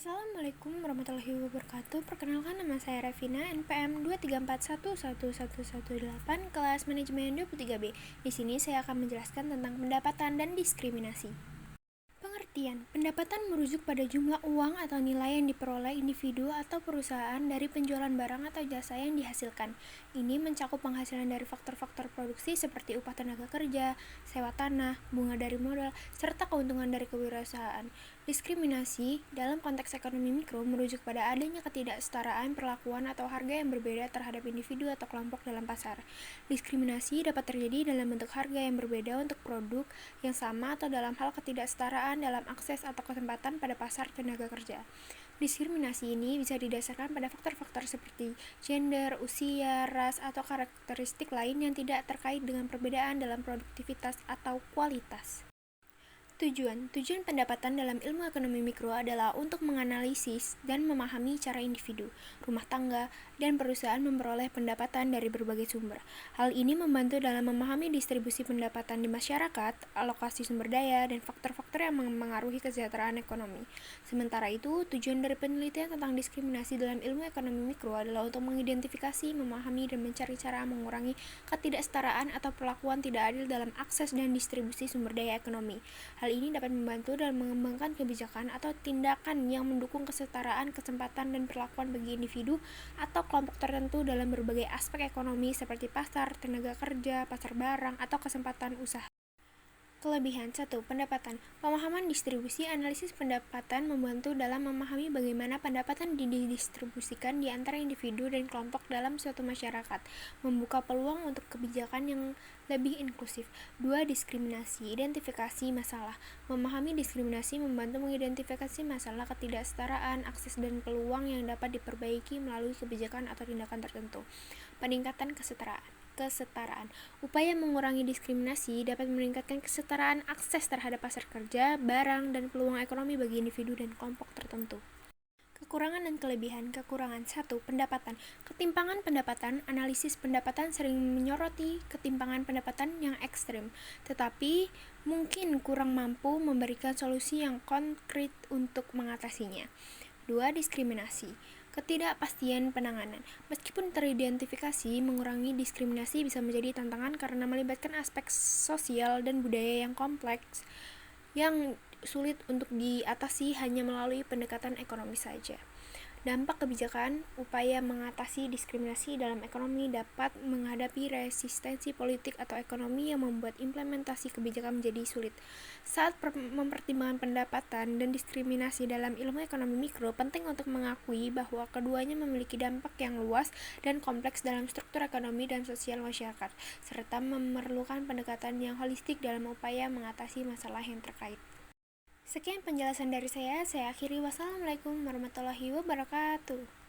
Assalamualaikum warahmatullahi wabarakatuh. Perkenalkan, nama saya Revina, NPM 234111118, kelas manajemen 23B. Di sini saya akan menjelaskan tentang pendapatan dan diskriminasi. Pengertian, pendapatan merujuk pada jumlah uang atau nilai yang diperoleh individu atau perusahaan dari penjualan barang atau jasa yang dihasilkan. Ini mencakup penghasilan dari faktor-faktor produksi seperti upah tenaga kerja, sewa tanah, bunga dari modal, serta keuntungan dari kewirausahaan. Diskriminasi dalam konteks ekonomi mikro merujuk pada adanya ketidaksetaraan perlakuan atau harga yang berbeda terhadap individu atau kelompok dalam pasar. Diskriminasi dapat terjadi dalam bentuk harga yang berbeda untuk produk yang sama atau dalam hal ketidaksetaraan dalam akses atau kesempatan pada pasar tenaga kerja. Diskriminasi ini bisa didasarkan pada faktor-faktor seperti gender, usia, ras, atau karakteristik lain yang tidak terkait dengan perbedaan dalam produktivitas atau kualitas. Tujuan pendapatan dalam ilmu ekonomi mikro adalah untuk menganalisis dan memahami cara individu, rumah tangga, dan perusahaan memperoleh pendapatan dari berbagai sumber. Hal ini membantu dalam memahami distribusi pendapatan di masyarakat, alokasi sumber daya, dan faktor-faktor yang mempengaruhi kesejahteraan ekonomi. Sementara itu, tujuan dari penelitian tentang diskriminasi dalam ilmu ekonomi mikro adalah untuk mengidentifikasi, memahami, dan mencari cara mengurangi ketidaksetaraan atau perlakuan tidak adil dalam akses dan distribusi sumber daya ekonomi. Hal ini dapat membantu dalam mengembangkan kebijakan atau tindakan yang mendukung kesetaraan kesempatan dan perlakuan bagi individu atau kelompok tertentu dalam berbagai aspek ekonomi seperti pasar, tenaga kerja, pasar barang, atau kesempatan usaha. Kelebihan 1. Pendapatan. Pemahaman distribusi analisis pendapatan membantu dalam memahami bagaimana pendapatan didistribusikan di antara individu dan kelompok dalam suatu masyarakat, membuka peluang untuk kebijakan yang lebih inklusif. 2. Diskriminasi. Identifikasi masalah. Memahami diskriminasi membantu mengidentifikasi masalah ketidaksetaraan, akses dan peluang yang dapat diperbaiki melalui kebijakan atau tindakan tertentu. Peningkatan kesetaraan. Upaya mengurangi diskriminasi dapat meningkatkan kesetaraan akses terhadap pasar kerja, barang, dan peluang ekonomi bagi individu dan kelompok tertentu. Kekurangan dan kelebihan. Kekurangan 1. Pendapatan. Ketimpangan pendapatan. Analisis pendapatan sering menyoroti ketimpangan pendapatan yang ekstrim, tetapi mungkin kurang mampu memberikan solusi yang konkret untuk mengatasinya. 2. Diskriminasi. Ketidakpastian penanganan. Meskipun teridentifikasi, mengurangi diskriminasi bisa menjadi tantangan karena melibatkan aspek sosial dan budaya yang kompleks yang sulit untuk diatasi hanya melalui pendekatan ekonomi saja. Dampak kebijakan. Upaya mengatasi diskriminasi dalam ekonomi dapat menghadapi resistensi politik atau ekonomi yang membuat implementasi kebijakan menjadi sulit. Saat mempertimbangkan pendapatan dan diskriminasi dalam ilmu ekonomi mikro, penting untuk mengakui bahwa keduanya memiliki dampak yang luas dan kompleks dalam struktur ekonomi dan sosial masyarakat, serta memerlukan pendekatan yang holistik dalam upaya mengatasi masalah yang terkait. Sekian penjelasan dari saya akhiri. Wassalamualaikum warahmatullahi wabarakatuh.